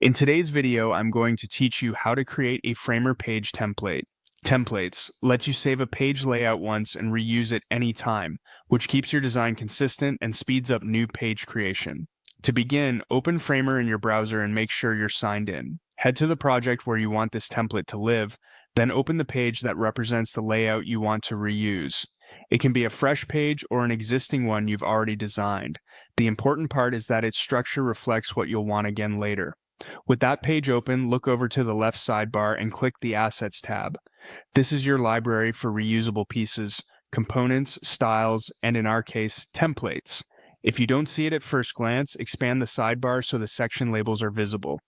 In today's video, I'm going to teach you how to create a Framer page template. Templates let you save a page layout once and reuse it anytime, which keeps your design consistent and speeds up new page creation. To begin, open Framer in your browser and make sure you're signed in. Head to the project where you want this template to live, then open the page that represents the layout you want to reuse. It can be a fresh page or an existing one you've already designed. The important part is that its structure reflects what you'll want again later. With that page open, look over to the left sidebar and click the Assets tab. This is your library for reusable pieces, components, styles, and in our case, templates. If you don't see it at first glance, expand the sidebar so the section labels are visible.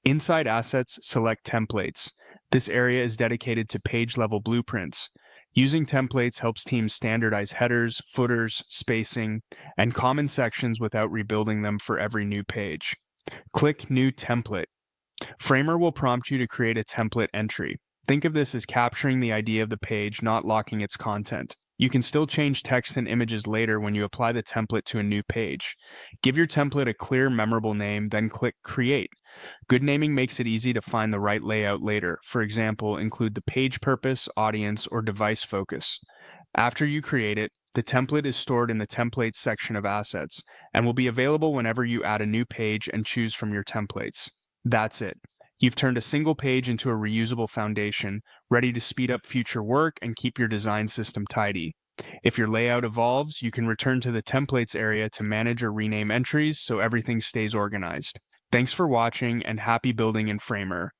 Inside Assets, select Templates. This area is dedicated to page-level blueprints. Using templates helps teams standardize headers, footers, spacing, and common sections without rebuilding them for every new page. Click New Template. Framer will prompt you to create a template entry. Think of this as capturing the idea of the page, not locking its content. You can still change text and images later when you apply the template to a new page. Give your template a clear, memorable name, then click Create. Good naming makes it easy to find the right layout later. For example, include the page purpose, audience, or device focus. After you create it, the template is stored in the Templates section of Assets and will be available whenever you add a new page and choose from your templates. That's it. You've turned a single page into a reusable foundation, ready to speed up future work and keep your design system tidy. If your layout evolves, you can return to the Templates area to manage or rename entries so everything stays organized. Thanks for watching and happy building in Framer.